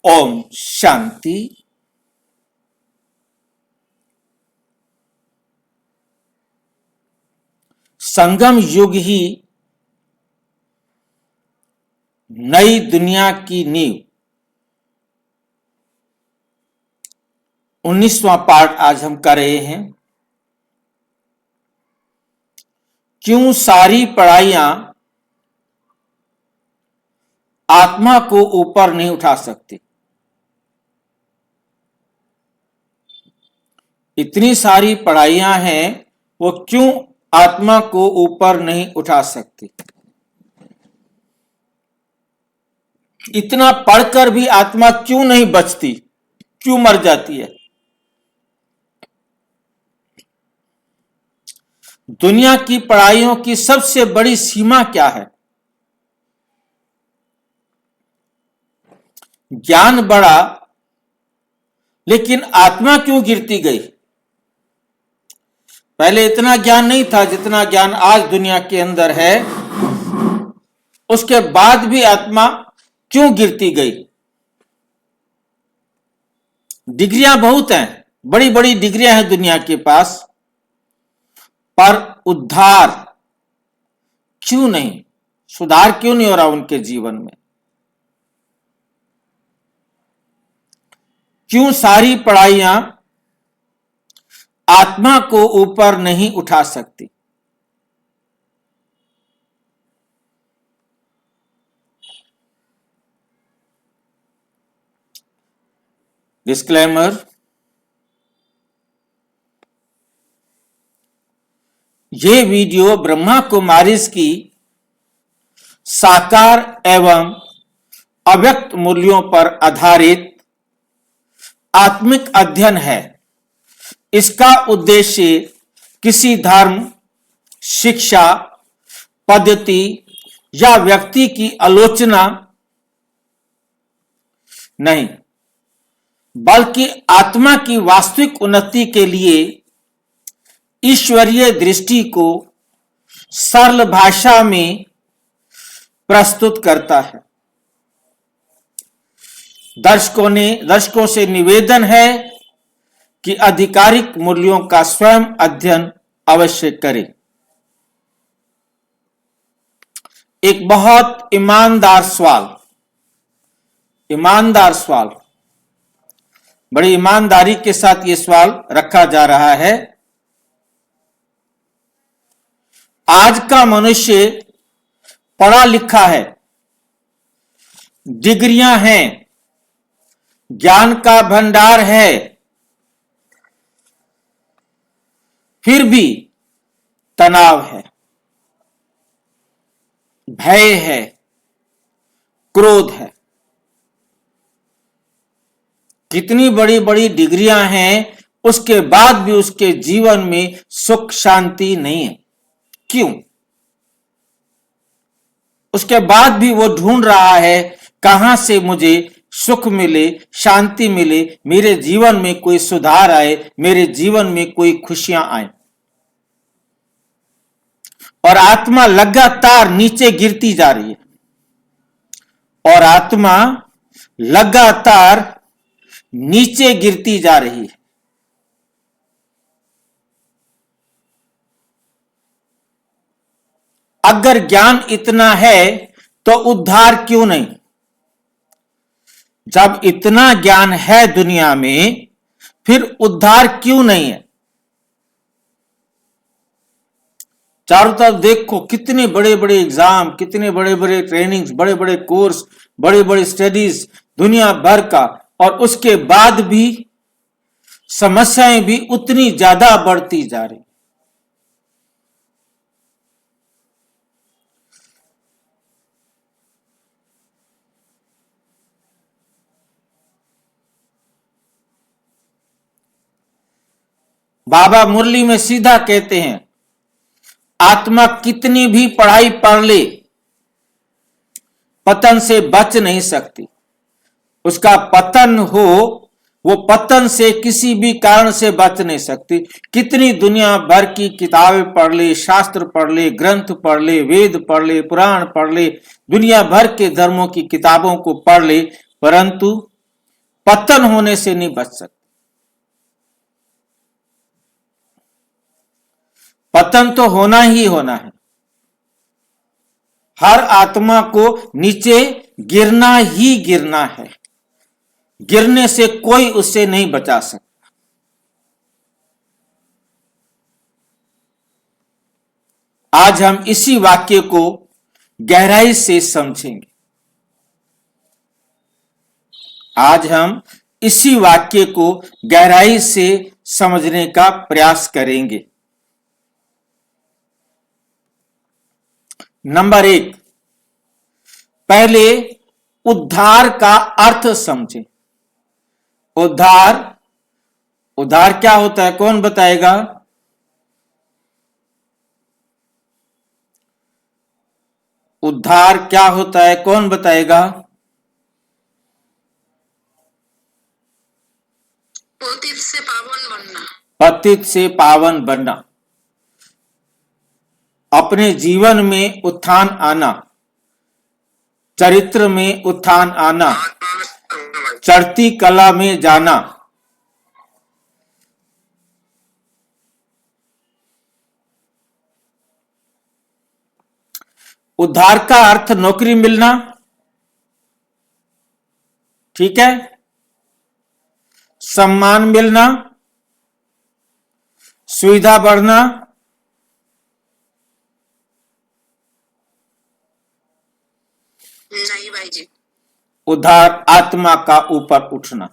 ओम शांति। संगम युग ही नई दुनिया की नींव। 19वां पार्ट आज हम कर रहे हैं। क्यों सारी पढ़ाइयां आत्मा को ऊपर नहीं उठा सकती? इतनी सारी पढ़ाइयां हैं, वो क्यों आत्मा को ऊपर नहीं उठा सकती? इतना पढ़कर भी आत्मा क्यों नहीं बचती, क्यों मर जाती है? दुनिया की पढ़ाइयों की सबसे बड़ी सीमा क्या है? ज्ञान बढ़ा, लेकिन आत्मा क्यों गिरती गई? पहले इतना ज्ञान नहीं था जितना ज्ञान आज दुनिया के अंदर है। उसके बाद भी आत्मा क्यों गिरती गई? डिग्रियां बहुत हैं, बड़ी बड़ी डिग्रियां हैं दुनिया के पास, पर उद्धार क्यों नहीं, सुधार क्यों नहीं हो रहा उनके जीवन में? क्यों सारी पढ़ाइयां आत्मा को ऊपर नहीं उठा सकती? डिस्क्लेमर, ये वीडियो ब्रह्मा कुमारीज की साकार एवं अव्यक्त मूल्यों पर आधारित आत्मिक अध्ययन है। इसका उद्देश्य किसी धर्म, शिक्षा, पद्धति या व्यक्ति की आलोचना नहीं, बल्कि आत्मा की वास्तविक उन्नति के लिए ईश्वरीय दृष्टि को सरल भाषा में प्रस्तुत करता है। दर्शकों से निवेदन है कि आधिकारिक मूल्यों का स्वयं अध्ययन अवश्य करें। एक बहुत ईमानदार सवाल, बड़ी ईमानदारी के साथ यह सवाल रखा जा रहा है। आज का मनुष्य पढ़ा लिखा है, डिग्रियां हैं, ज्ञान का भंडार है, फिर भी तनाव है, भय है, क्रोध है। कितनी बड़ी बड़ी डिग्रियां हैं, उसके बाद भी उसके जीवन में सुख शांति नहीं है। क्यों? उसके बाद भी वो ढूंढ रहा है कहां से मुझे सुख मिले, शांति मिले, मेरे जीवन में कोई सुधार आए, मेरे जीवन में कोई खुशियां आए। और आत्मा लगातार नीचे गिरती जा रही है, और आत्मा लगातार नीचे गिरती जा रही है। अगर ज्ञान इतना है तो उद्धार क्यों नहीं? जब इतना ज्ञान है दुनिया में, फिर उद्धार क्यों नहीं है? चारों तरफ देखो, कितने बड़े बड़े एग्जाम, कितने बड़े बड़े ट्रेनिंग्स, बड़े बड़े कोर्स, बड़े बड़े स्टडीज दुनिया भर का, और उसके बाद भी समस्याएं भी उतनी ज्यादा बढ़ती जा रही। बाबा मुरली में सीधा कहते हैं, आत्मा कितनी भी पढ़ाई पढ़ ले, पतन से बच नहीं सकती। उसका पतन हो, वो पतन से किसी भी कारण से बच नहीं सकती। कितनी दुनिया भर की किताबें पढ़ ले, शास्त्र पढ़ ले, ग्रंथ पढ़ ले, वेद पढ़ ले, पुराण पढ़ ले, दुनिया भर के धर्मों की किताबों को पढ़ ले, परंतु पतन होने से नहीं बच सकती। पतन तो होना ही होना है। हर आत्मा को नीचे गिरना ही गिरना है। गिरने से कोई उसे नहीं बचा सकता। आज हम इसी वाक्य को गहराई से समझेंगे। आज हम इसी वाक्य को गहराई से समझने का प्रयास करेंगे। नंबर 1, पहले उद्धार का अर्थ समझें। उद्धार क्या होता है, कौन बताएगा? उद्धार क्या होता है, कौन बताएगा? पतित से पावन बनना। पतित से पावन बनना, अपने जीवन में उत्थान आना, चरित्र में उत्थान आना, चढ़ती कला में जाना। उद्धार का अर्थ नौकरी मिलना, ठीक है, सम्मान मिलना, सुविधा बढ़ना, नहीं भाई जी। उद्धार आत्मा का ऊपर उठना।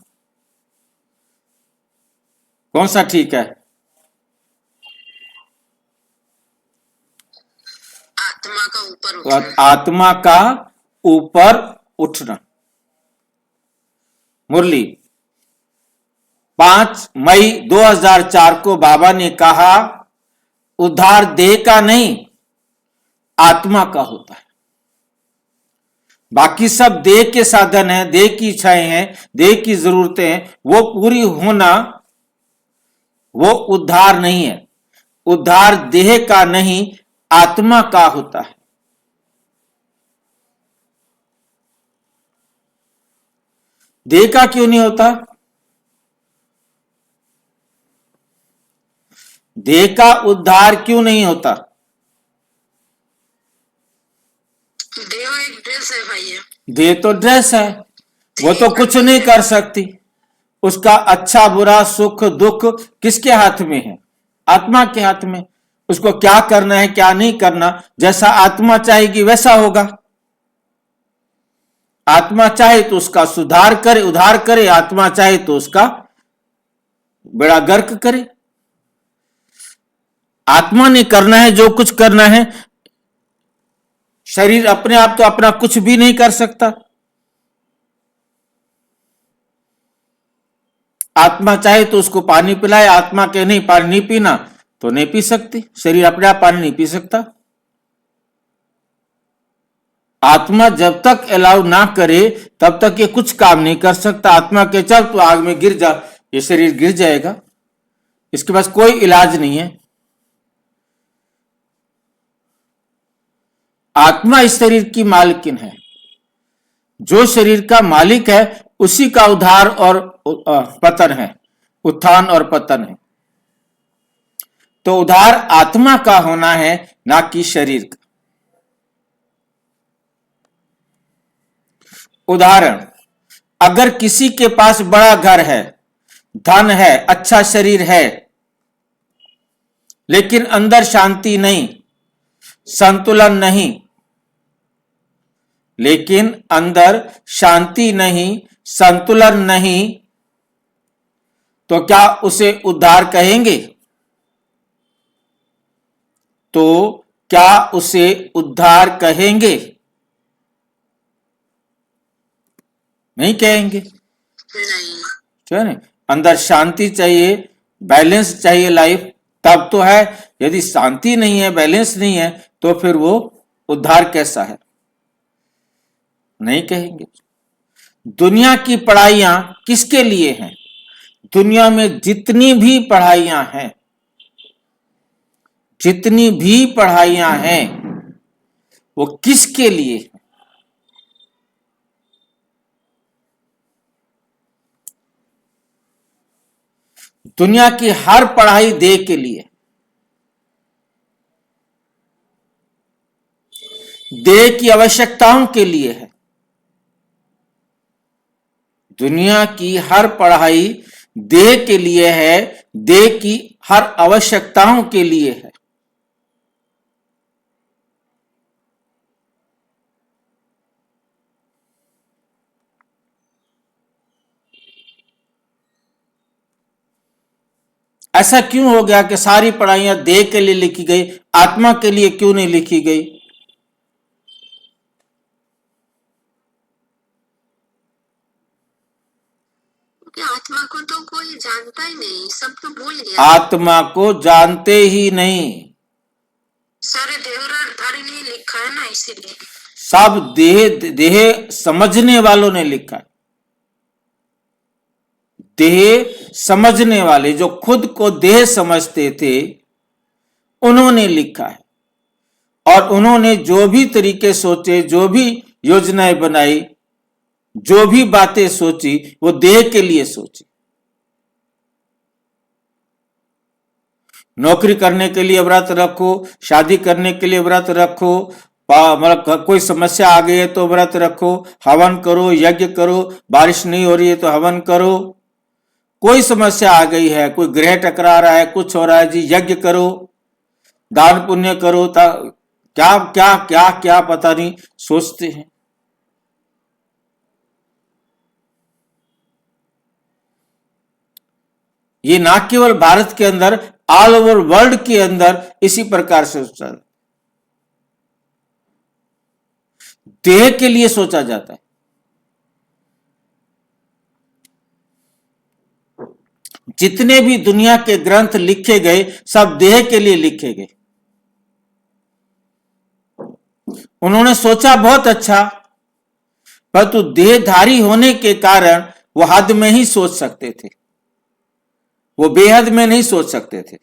कौन सा ठीक है? आत्मा का ऊपर उठना। आत्मा का ऊपर उठना। मुरली, 5 मई 2004 को बाबा ने कहा, उद्धार देह का नहीं आत्मा का होता है। बाकी सब देह के साधन हैं, देह की इच्छाएं हैं, देह की जरूरतें हैं, वो पूरी होना वो उद्धार नहीं है। उद्धार देह का नहीं आत्मा का होता है। देह का क्यों नहीं होता? देह का उद्धार क्यों नहीं होता? देह एक ड्रेस है भैया। देह तो ड्रेस है, वो तो कुछ नहीं कर सकती। उसका अच्छा बुरा सुख दुख किसके हाथ में है? आत्मा के हाथ में। उसको क्या करना है क्या नहीं करना, जैसा आत्मा चाहेगी वैसा होगा। आत्मा चाहे तो उसका सुधार करे, उद्धार करे, आत्मा चाहे तो उसका बेड़ा गर्क करे। आत्मा ने करना है जो कुछ करना है। शरीर अपने आप तो अपना कुछ भी नहीं कर सकता। आत्मा चाहे तो उसको पानी पिलाए, आत्मा के नहीं पानी नहीं पीना तो नहीं पी सकती। शरीर अपने आप पानी नहीं पी सकता। आत्मा जब तक अलाउ ना करे तब तक ये कुछ काम नहीं कर सकता। आत्मा के चल तो आग में गिर जा, ये शरीर गिर जाएगा। इसके पास कोई इलाज नहीं है। आत्मा इस शरीर की मालिकिन है। जो शरीर का मालिक है उसी का उद्धार और पतन है, उत्थान और पतन है। तो उद्धार आत्मा का होना है, ना कि शरीर का। उदाहरण, अगर किसी के पास बड़ा घर है, धन है, अच्छा शरीर है, लेकिन अंदर शांति नहीं, संतुलन नहीं, लेकिन अंदर शांति नहीं, संतुलन नहीं, तो क्या उसे उद्धार कहेंगे? तो क्या उसे उद्धार कहेंगे? नहीं कहेंगे। नहीं। अंदर शांति चाहिए, बैलेंस चाहिए लाइफ, तब तो है। यदि शांति नहीं है, बैलेंस नहीं है, तो फिर वो उद्धार कैसा है? नहीं कहेंगे। दुनिया की पढ़ाइयां किसके लिए हैं? दुनिया में जितनी भी पढ़ाइयां हैं, जितनी भी पढ़ाइयां हैं, वो किसके लिए? दुनिया की हर पढ़ाई देह के लिए, देह की आवश्यकताओं के लिए है। दुनिया की हर पढ़ाई देह के लिए है, देह की हर आवश्यकताओं के लिए है। ऐसा क्यों हो गया कि सारी पढ़ाइयां देह के लिए लिखी गई, आत्मा के लिए क्यों नहीं लिखी गई? आत्मा को तो कोई जानता ही नहीं, सब तो भूल गया। आत्मा को जानते ही नहीं, सारे देहधारी ने लिखा है ना, इसीलिए सब देह समझने वालों ने लिखा है। देह समझने वाले, जो खुद को देह समझते थे, उन्होंने लिखा है। और उन्होंने जो भी तरीके सोचे, जो भी योजनाएं बनाई, जो भी बातें सोची, वो देह के लिए सोची। नौकरी करने के लिए व्रत रखो, शादी करने के लिए व्रत रखो, मतलब कोई समस्या आ गई है तो व्रत रखो, हवन करो, यज्ञ करो, बारिश नहीं हो रही है तो हवन करो, कोई समस्या आ गई है, कोई ग्रह टकरा रहा है, कुछ हो रहा है जी, यज्ञ करो, दान पुण्य करो, क्या क्या क्या क्या पता नहीं सोचते हैं। ये ना केवल भारत के अंदर, ऑल ओवर वर्ल्ड के अंदर इसी प्रकार से सोचा, देह के लिए सोचा जाता है। जितने भी दुनिया के ग्रंथ लिखे गए, सब देह के लिए लिखे गए। उन्होंने सोचा बहुत अच्छा, परंतु देहधारी होने के कारण वो हद में ही सोच सकते थे, वो बेहद में नहीं सोच सकते थे।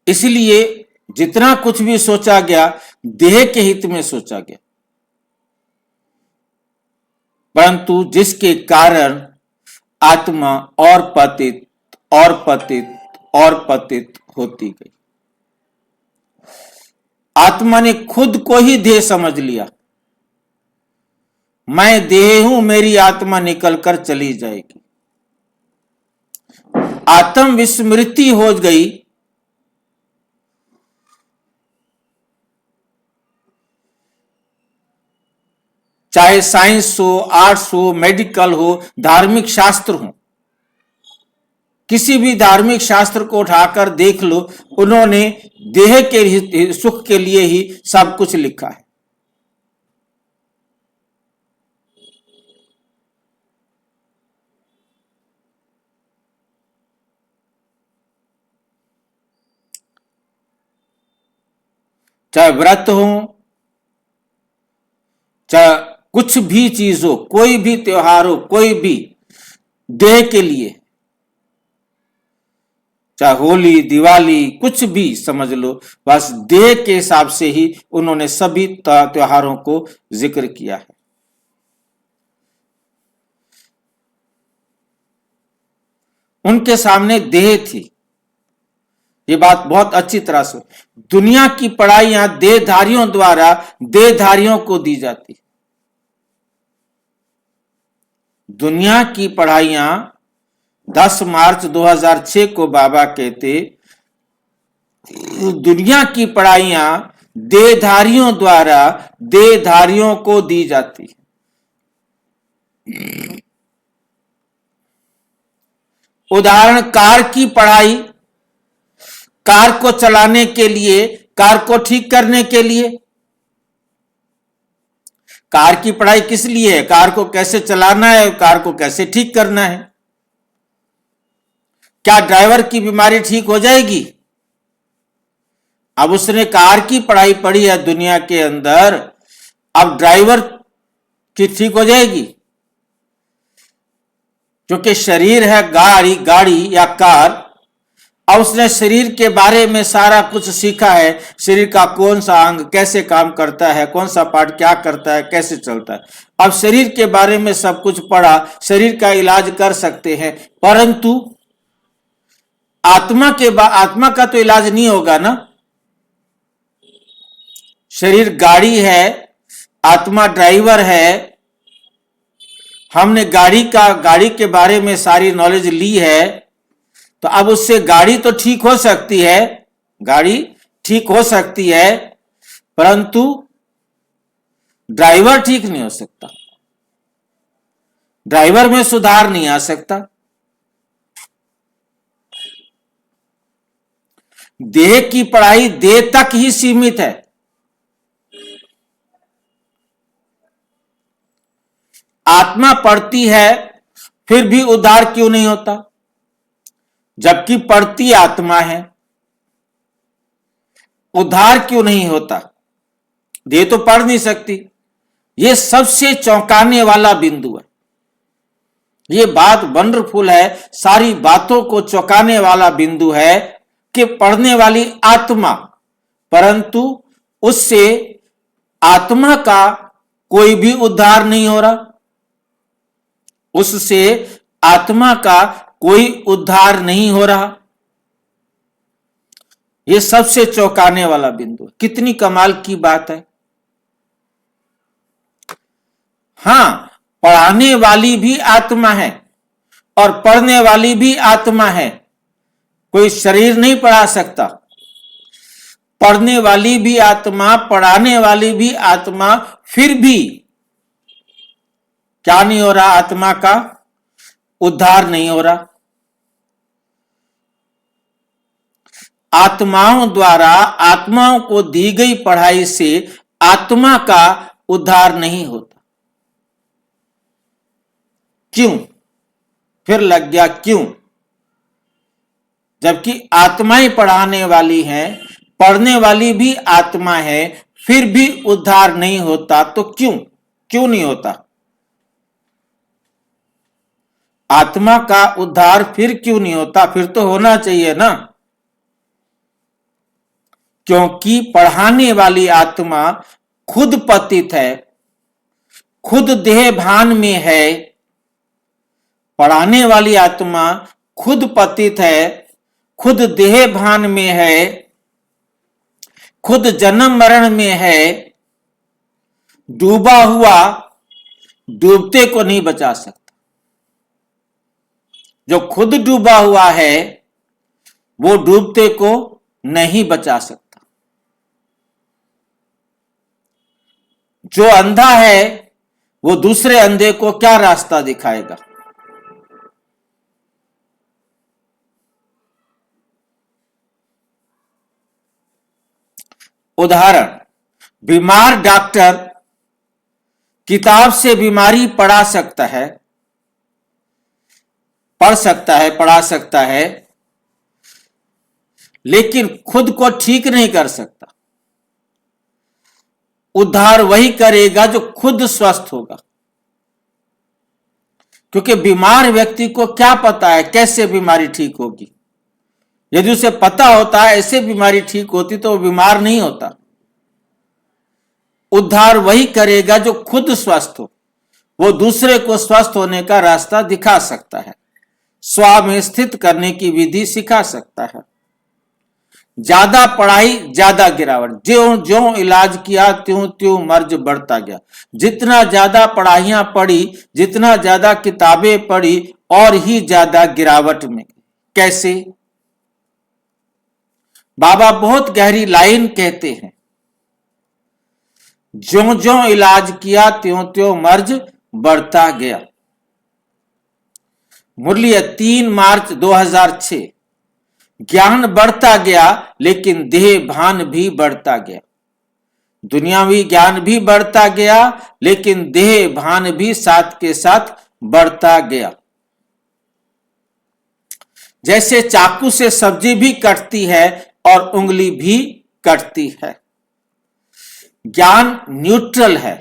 इसलिए जितना कुछ भी सोचा गया, देह के हित में सोचा गया, परंतु जिसके कारण आत्मा और पतित और पतित और पतित होती गई। आत्मा ने खुद को ही देह समझ लिया, मैं देह हूं, मेरी आत्मा निकलकर चली जाएगी। आत्म विस्मृति हो गई। चाहे साइंस हो, आर्ट्स हो, मेडिकल हो, धार्मिक शास्त्र हो, किसी भी धार्मिक शास्त्र को उठाकर देख लो, उन्होंने देह के सुख के लिए ही सब कुछ लिखा है। चाहे व्रत हो, चाहे कुछ भी चीज हो, कोई भी त्योहार हो, कोई भी देह के लिए, चाहे होली, दिवाली, कुछ भी समझ लो, बस देह के हिसाब से ही उन्होंने सभी त्योहारों को जिक्र किया है। उनके सामने देह थी, ये बात बहुत अच्छी तरह से। दुनिया की पढ़ाइयां देहधारियों द्वारा देहधारियों को दी जाती। दुनिया की पढ़ाइयां 10 मार्च 2006 को बाबा कहते, दुनिया की पढ़ाइयां देहधारियों द्वारा देहधारियों को दी जाती। उदाहरण, कार की पढ़ाई, कार को चलाने के लिए, कार को ठीक करने के लिए। कार की पढ़ाई किस लिए है? कार को कैसे चलाना है, कार को कैसे ठीक करना है। क्या ड्राइवर की बीमारी ठीक हो जाएगी? अब उसने कार की पढ़ाई पढ़ी है दुनिया के अंदर, अब ड्राइवर की ठीक हो जाएगी? क्योंकि शरीर है गाड़ी या कार, अब उसने शरीर के बारे में सारा कुछ सीखा है, शरीर का कौन सा अंग कैसे काम करता है, कौन सा पार्ट क्या करता है, कैसे चलता है। अब शरीर के बारे में सब कुछ पढ़ा, शरीर का इलाज कर सकते हैं, परंतु आत्मा का तो इलाज नहीं होगा ना। शरीर गाड़ी है, आत्मा ड्राइवर है। हमने गाड़ी के बारे में सारी नॉलेज ली है, तो अब उससे गाड़ी तो ठीक हो सकती है, गाड़ी ठीक हो सकती है, परंतु ड्राइवर ठीक नहीं हो सकता, ड्राइवर में सुधार नहीं आ सकता। देह की पढ़ाई देह तक ही सीमित है। आत्मा पढ़ती है फिर भी उद्धार क्यों नहीं होता, जबकि पढ़ती आत्मा है, उद्धार क्यों नहीं होता? देह तो पढ़ नहीं सकती। यह सबसे चौंकाने वाला बिंदु है। यह बात वंडरफुल है, सारी बातों को चौंकाने वाला बिंदु है कि पढ़ने वाली आत्मा, परंतु उससे आत्मा का कोई भी उद्धार नहीं हो रहा, उससे आत्मा का कोई उद्धार नहीं हो रहा। यह सबसे चौंकाने वाला बिंदु है। कितनी कमाल की बात है। हां, पढ़ाने वाली भी आत्मा है और पढ़ने वाली भी आत्मा है। कोई शरीर नहीं पढ़ा सकता। पढ़ने वाली भी आत्मा, पढ़ाने वाली भी आत्मा, फिर भी क्या नहीं हो रहा? आत्मा का उद्धार नहीं हो रहा। आत्माओं द्वारा आत्माओं को दी गई पढ़ाई से आत्मा का उद्धार नहीं होता। क्यों? फिर लग गया क्यों? जबकि आत्माएं पढ़ाने वाली हैं, पढ़ने वाली भी आत्मा है, फिर भी उद्धार नहीं होता, तो क्यों नहीं होता? आत्मा का उद्धार फिर क्यों नहीं होता? फिर तो होना चाहिए ना। क्योंकि पढ़ाने वाली आत्मा खुद पतित है, खुद देह भान में है। पढ़ाने वाली आत्मा खुद पतित है, खुद देह भान में है, खुद जन्म मरण में है। डूबा हुआ डूबते को नहीं बचा सकता। जो खुद डूबा हुआ है वो डूबते को नहीं बचा सकता। जो अंधा है वो दूसरे अंधे को क्या रास्ता दिखाएगा? उदाहरण, बीमार डॉक्टर किताब से बीमारी पढ़ा सकता है, पढ़ा सकता है, लेकिन खुद को ठीक नहीं कर सकता। उद्धार वही करेगा जो खुद स्वस्थ होगा। क्योंकि बीमार व्यक्ति को क्या पता है कैसे बीमारी ठीक होगी। यदि उसे पता होता है ऐसे बीमारी ठीक होती तो वो बीमार नहीं होता। उद्धार वही करेगा जो खुद स्वस्थ हो। वो दूसरे को स्वस्थ होने का रास्ता दिखा सकता है, स्व में स्थित करने की विधि सिखा सकता है। ज्यादा पढ़ाई ज्यादा गिरावट, ज्यों ज्यों इलाज किया त्यों त्यों मर्ज बढ़ता गया। जितना ज्यादा पढ़ाइयां पढ़ी, जितना ज्यादा किताबें पढ़ी, और ही ज्यादा गिरावट में। कैसे? बाबा बहुत गहरी लाइन कहते हैं, ज्यों ज्यों इलाज किया त्यों त्यों मर्ज बढ़ता गया। मुरली 3 मार्च 2006। ज्ञान बढ़ता गया लेकिन देह भान भी बढ़ता गया। दुनियावी ज्ञान भी बढ़ता गया लेकिन देह भान भी साथ के साथ बढ़ता गया। जैसे चाकू से सब्जी भी कटती है और उंगली भी कटती है। ज्ञान न्यूट्रल है,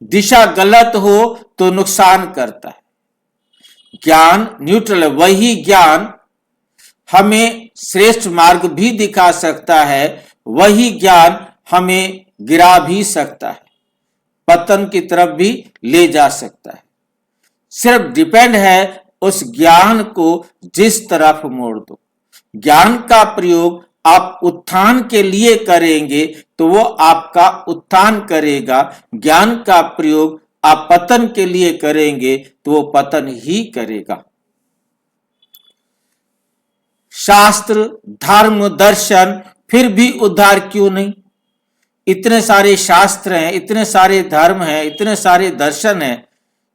दिशा गलत हो तो नुकसान करता है। ज्ञान न्यूट्रल है। वही ज्ञान हमें श्रेष्ठ मार्ग भी दिखा सकता है, वही ज्ञान हमें गिरा भी सकता है, पतन की तरफ भी ले जा सकता है। सिर्फ डिपेंड है उस ज्ञान को जिस तरफ मोड़ दो। ज्ञान का प्रयोग आप उत्थान के लिए करेंगे तो वो आपका उत्थान करेगा, ज्ञान का प्रयोग आप पतन के लिए करेंगे तो वो पतन ही करेगा। शास्त्र, धर्म, दर्शन, फिर भी उद्धार क्यों नहीं? इतने सारे शास्त्र हैं, इतने सारे धर्म हैं, इतने सारे दर्शन हैं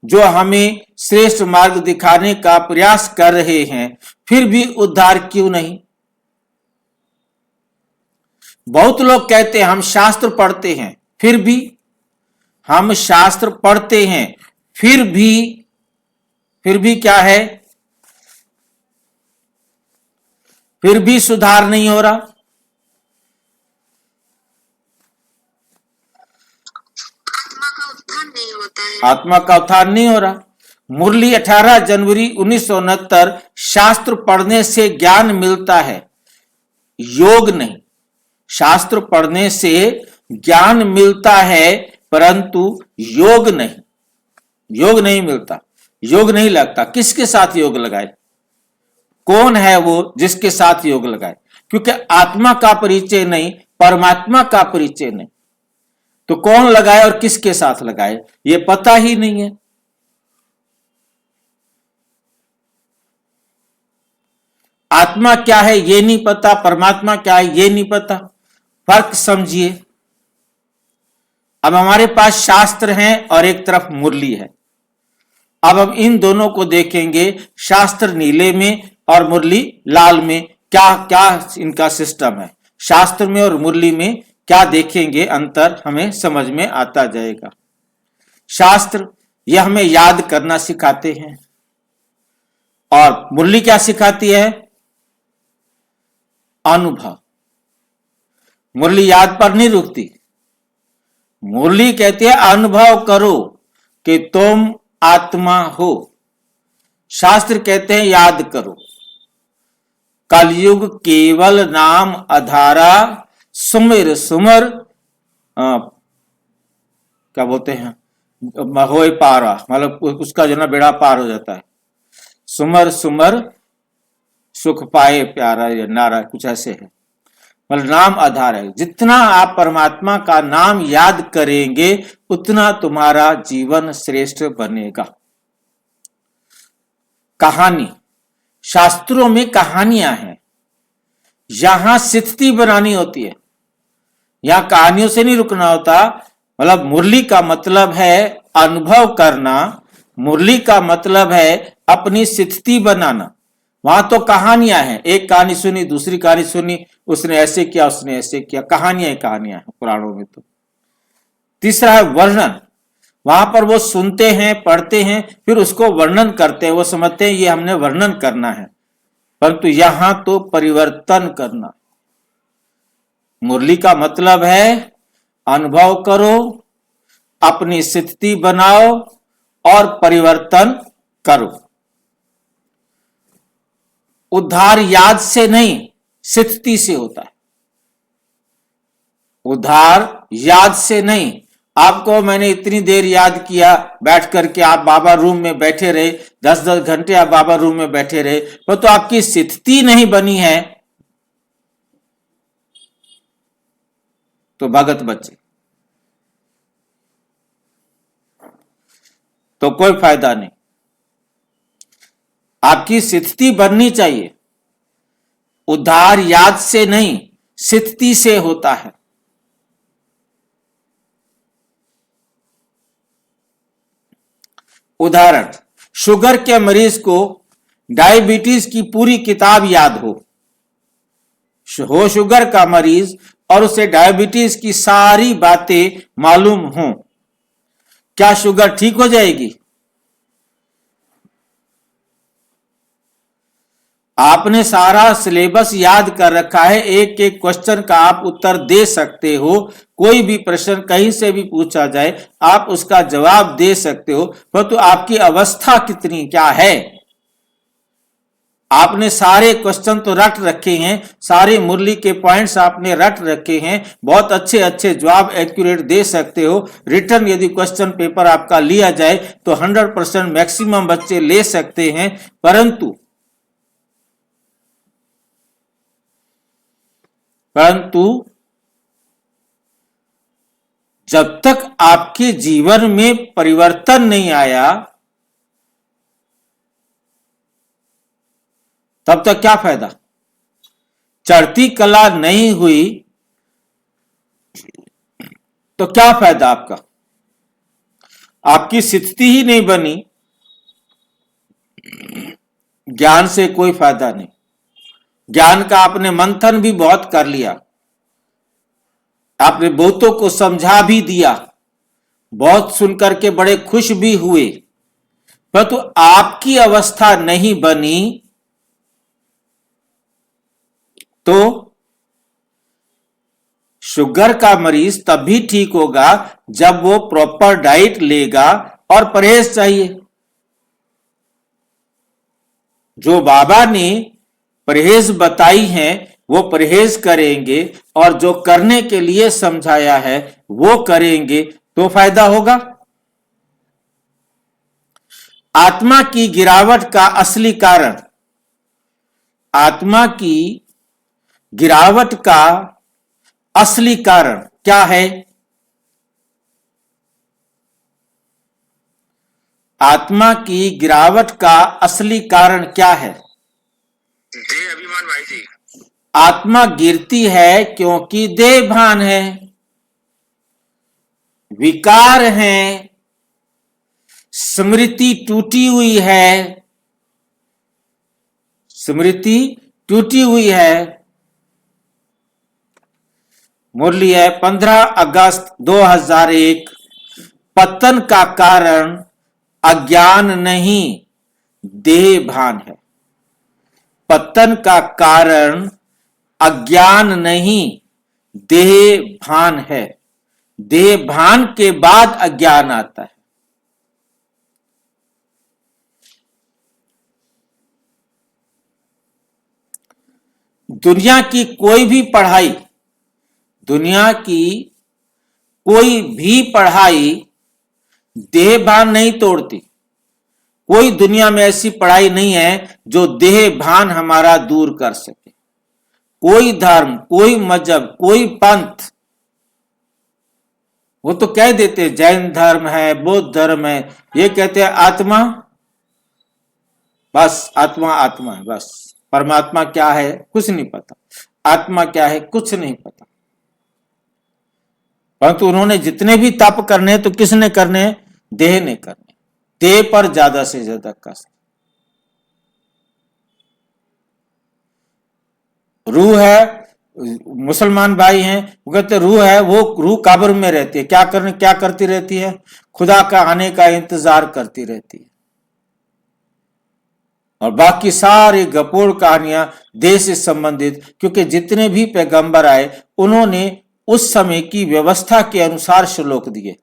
जो हमें श्रेष्ठ मार्ग दिखाने का प्रयास कर रहे हैं, फिर भी उद्धार क्यों नहीं? बहुत लोग कहते हैं हम शास्त्र पढ़ते हैं, फिर भी हम शास्त्र पढ़ते हैं, फिर भी क्या है? फिर भी सुधार नहीं हो रहा। आत्मा का उत्थान नहीं होता है। आत्मा का उत्थान नहीं हो रहा। मुरली 18 जनवरी 1969, शास्त्र पढ़ने से ज्ञान मिलता है, योग नहीं। शास्त्र पढ़ने से ज्ञान मिलता है परंतु योग नहीं, योग नहीं मिलता, योग नहीं लगता। किसके साथ योग लगाए? कौन है वो जिसके साथ योग लगाए? क्योंकि आत्मा का परिचय नहीं, परमात्मा का परिचय नहीं, तो कौन लगाए और किसके साथ लगाए ये पता ही नहीं है। आत्मा क्या है ये नहीं पता, परमात्मा क्या है ये नहीं पता। फर्क समझिए। अब हमारे पास शास्त्र हैं और एक तरफ मुरली है। अब हम इन दोनों को देखेंगे, शास्त्र नीले में और मुरली लाल में, क्या क्या इनका सिस्टम है। शास्त्र में और मुरली में क्या देखेंगे अंतर, हमें समझ में आता जाएगा। शास्त्र ये हमें याद करना सिखाते हैं और मुरली क्या सिखाती है? अनुभव। मुरली याद पर नहीं रुकती, मुरली कहती है अनुभव करो कि तुम आत्मा हो। शास्त्र कहते हैं याद करो। कलयुग केवल नाम आधारा, सुमिर सुमर क्या बोलते हैं, होए पारा, मतलब उसका जो ना बेड़ा पार हो जाता है। सुमर सुमर सुख पाए प्यारा, या नारा कुछ ऐसे है, मतलब नाम आधार है। जितना आप परमात्मा का नाम याद करेंगे उतना तुम्हारा जीवन श्रेष्ठ बनेगा। कहानी, शास्त्रों में कहानियां हैं, यहां स्थिति बनानी होती है, यहां कहानियों से नहीं रुकना होता। मतलब मुरली का मतलब है अनुभव करना, मुरली का मतलब है अपनी स्थिति बनाना। वहां तो कहानियां हैं, एक कहानी सुनी, दूसरी कहानी सुनी, उसने ऐसे किया, उसने ऐसे किया, कहानियां कहानियां हैं पुराणों में। तो तीसरा है वर्णन। वहां पर वो सुनते हैं, पढ़ते हैं, फिर उसको वर्णन करते हैं, वो समझते हैं ये हमने वर्णन करना है, परंतु यहां तो परिवर्तन करना। मुरली का मतलब है अनुभव करो, अपनी स्थिति बनाओ और परिवर्तन करो। उद्धार याद से नहीं, स्थिति से होता है। उद्धार याद से नहीं। आपको मैंने इतनी देर याद किया, बैठ करके आप बाबा रूम में बैठे रहे, 10-10 घंटे आप बाबा रूम में बैठे रहे, पर तो आपकी स्थिति नहीं बनी है, तो भगत बच्चे, तो कोई फायदा नहीं। आपकी स्थिति बननी चाहिए। उद्धार याद से नहीं, स्थिति से होता है। उदाहरण, शुगर के मरीज को डायबिटीज की पूरी किताब याद हो शुगर का मरीज और उसे डायबिटीज की सारी बातें मालूम हो, क्या शुगर ठीक हो जाएगी? आपने सारा सिलेबस याद कर रखा है, एक एक क्वेश्चन का आप उत्तर दे सकते हो, कोई भी प्रश्न कहीं से भी पूछा जाए आप उसका जवाब दे सकते हो, परंतु आपकी अवस्था कितनी क्या है, आपने सारे क्वेश्चन तो रट रखे हैं, सारे मुरली के पॉइंट्स आपने रट रखे हैं, बहुत अच्छे अच्छे जवाब एक्यूरेट दे सकते हो। रिटर्न यदि क्वेश्चन पेपर आपका लिया जाए तो 100% मैक्सिमम बच्चे ले सकते हैं। परंतु जब तक आपके जीवन में परिवर्तन नहीं आया तब तक क्या फायदा। चढ़ती कला नहीं हुई तो क्या फायदा आपका, आपकी स्थिति ही नहीं बनी, ज्ञान से कोई फायदा नहीं। ज्ञान का आपने मंथन भी बहुत कर लिया, आपने बहुतों को समझा भी दिया, बहुत सुनकर के बड़े खुश भी हुए, परंतु आपकी अवस्था नहीं बनी तो शुगर का मरीज तब भी ठीक होगा जब वो प्रॉपर डाइट लेगा और परहेज चाहिए। जो बाबा ने परहेज बताई है वो परहेज करेंगे और जो करने के लिए समझाया है वो करेंगे तो फायदा होगा। आत्मा की गिरावट का असली कारण, आत्मा की गिरावट का असली कारण क्या है। आत्मा की गिरावट का असली कारण क्या है। देह अभिमान भाई जी। आत्मा गिरती है क्योंकि देह भान है, विकार है, स्मृति टूटी हुई है, स्मृति टूटी हुई है। मुरली है 15 अगस्त 2001। पतन का कारण अज्ञान नहीं देह भान है। पतन का कारण अज्ञान नहीं देह भान है। देह भान के बाद अज्ञान आता है। दुनिया की कोई भी पढ़ाई, दुनिया की कोई भी पढ़ाई देह भान नहीं तोड़ती। कोई दुनिया में ऐसी पढ़ाई नहीं है जो देह भान हमारा दूर कर सके। कोई धर्म, कोई मजहब, कोई पंथ, वो तो कह देते जैन धर्म है, बौद्ध धर्म है, ये कहते हैं आत्मा, बस आत्मा आत्मा है, बस परमात्मा क्या है कुछ नहीं पता, आत्मा क्या है कुछ नहीं पता। परंतु उन्होंने जितने भी तप करने तो किसने करने, देह ने करने, देह पर ज्यादा से ज्यादा कष्ट। रूह है, मुसलमान भाई हैं वो कहते रूह है, वो रूह कब्र में रहती है, क्या करती रहती है, खुदा का आने का इंतजार करती रहती है। और बाकी सारी गपोड़ कहानियां देह से संबंधित, क्योंकि जितने भी पैगंबर आए उन्होंने उस समय की व्यवस्था के अनुसार श्लोक दिए,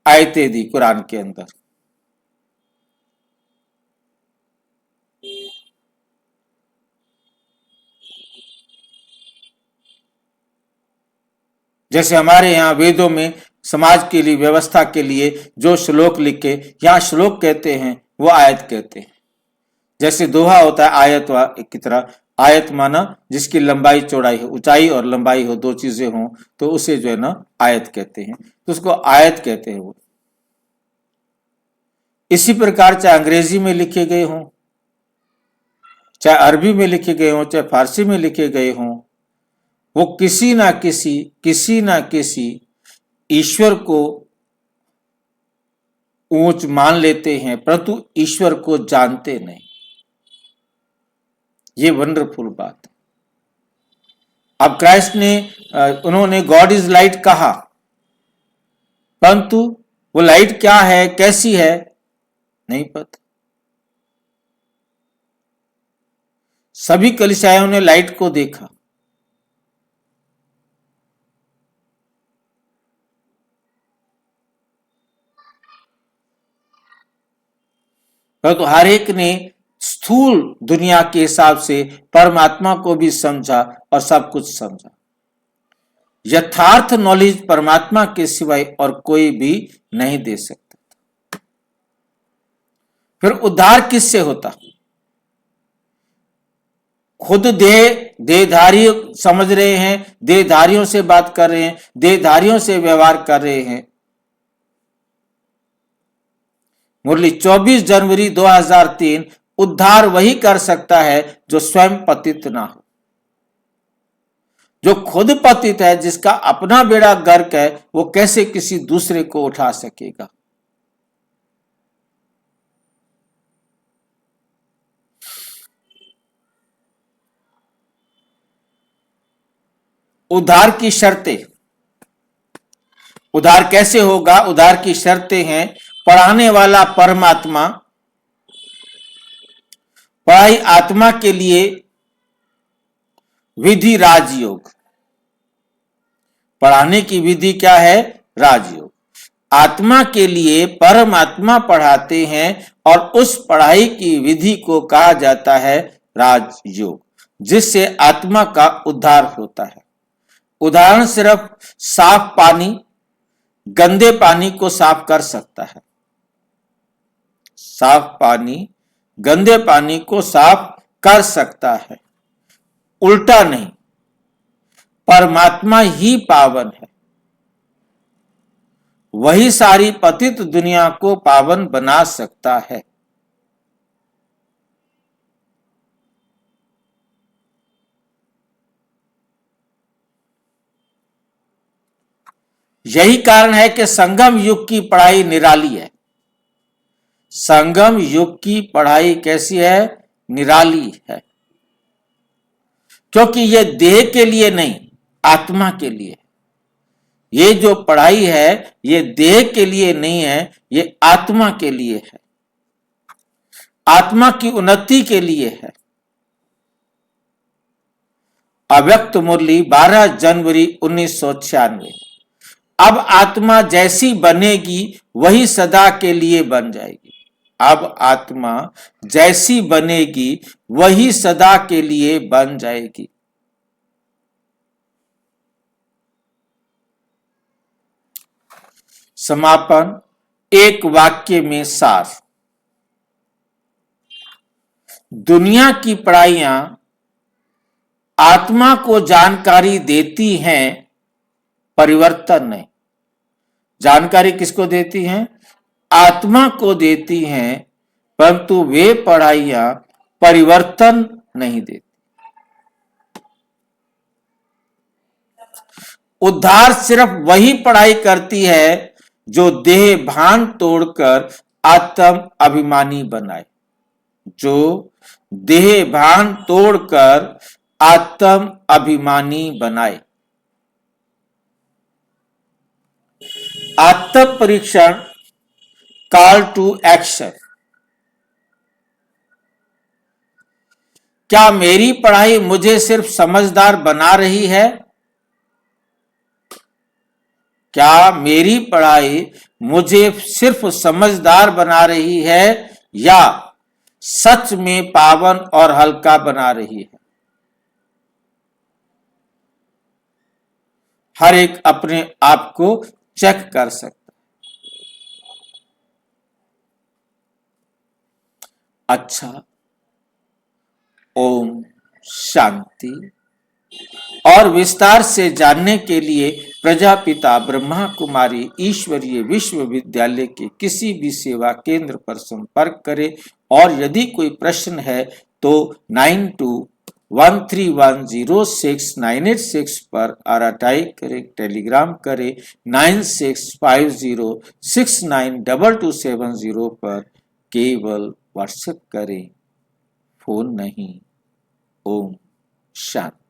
आयतें दी कुरान के अंदर। जैसे हमारे यहाँ वेदों में समाज के लिए, व्यवस्था के लिए जो श्लोक लिखे, यहाँ श्लोक कहते हैं वो आयत कहते हैं। जैसे दोहा होता है आयत की तरह, आयत माना जिसकी लंबाई चौड़ाई हो, ऊंचाई और लंबाई हो, दो चीजें हों तो उसे जो है ना आयत कहते हैं, तो उसको आयत कहते हैं वो। इसी प्रकार चाहे अंग्रेजी में लिखे गए हों, चाहे अरबी में लिखे गए हों, चाहे फारसी में लिखे गए हों, वो किसी ना किसी ईश्वर को ऊंच मान लेते हैं, परंतु ईश्वर को जानते नहीं। ये वंडरफुल बात है। अब क्राइस्ट ने, उन्होंने गॉड इज लाइट कहा, परंतु वो लाइट क्या है, कैसी है, नहीं पता। सभी कलीसियाओं ने लाइट को देखा, परंतु हर एक ने स्थूल दुनिया के हिसाब से परमात्मा को भी समझा और सब कुछ समझा। यथार्थ नॉलेज परमात्मा के सिवाय और कोई भी नहीं दे सकता। फिर उद्धार किससे होता? खुद देहधारी समझ रहे हैं, देहधारियों से बात कर रहे हैं, देहधारियों से व्यवहार कर रहे हैं। मुरली 24 जनवरी 2003, उद्धार वही कर सकता है जो स्वयं पतित ना हो। जो खुद पतित है, जिसका अपना बेड़ा गर्क है, वो कैसे किसी दूसरे को उठा सकेगा? उद्धार की शर्तें। उद्धार कैसे होगा? उद्धार की शर्तें हैं, पढ़ाने वाला परमात्मा, पढ़ाई आत्मा के लिए विधि राजयोग। पढ़ाने की विधि क्या है? राजयोग। आत्मा के लिए परमात्मा पढ़ाते हैं और उस पढ़ाई की विधि को कहा जाता है राजयोग, जिससे आत्मा का उद्धार होता है। उदाहरण सिर्फ साफ पानी गंदे पानी को साफ कर सकता है। साफ पानी गंदे पानी को साफ कर सकता है, उल्टा नहीं। परमात्मा ही पावन है, वही सारी पतित दुनिया को पावन बना सकता है। यही कारण है कि संगम युग की पढ़ाई निराली है। संगम युग की पढ़ाई कैसी है? निराली है, क्योंकि यह देह के लिए नहीं, आत्मा के लिए। ये जो पढ़ाई है, ये देह के लिए नहीं है, ये आत्मा के लिए है, आत्मा की उन्नति के लिए है। अव्यक्त मुरली 12 जनवरी 1996। अब आत्मा जैसी बनेगी वही सदा के लिए बन जाएगी। अब आत्मा जैसी बनेगी वही सदा के लिए बन जाएगी। समापन एक वाक्य में सार। दुनिया की पढ़ाइयां आत्मा को जानकारी देती हैं, परिवर्तन नहीं। जानकारी किसको देती हैं? आत्मा को देती हैं, परंतु वे पढ़ाइयां परिवर्तन नहीं देती। उद्धार सिर्फ वही पढ़ाई करती है जो देह भान तोड़कर आत्म अभिमानी बनाए। जो देह भान तोड़कर आत्म अभिमानी बनाए। आत्म परीक्षण, कॉल टू एक्शन। क्या मेरी पढ़ाई मुझे सिर्फ समझदार बना रही है? क्या मेरी पढ़ाई मुझे सिर्फ समझदार बना रही है या सच में पावन और हल्का बना रही है? हर एक अपने आप को चेक कर सकता है। अच्छा, ओम शांति। और विस्तार से जानने के लिए प्रजापिता ब्रह्मा कुमारी ईश्वरीय विश्वविद्यालय के किसी भी सेवा केंद्र पर संपर्क करें। और यदि कोई प्रश्न है तो 9213106986 पर आरटाई करें, टेलीग्राम करें 9650692270 पर केवल व्हाट्सएप करें, फोन नहीं। ओम शांति।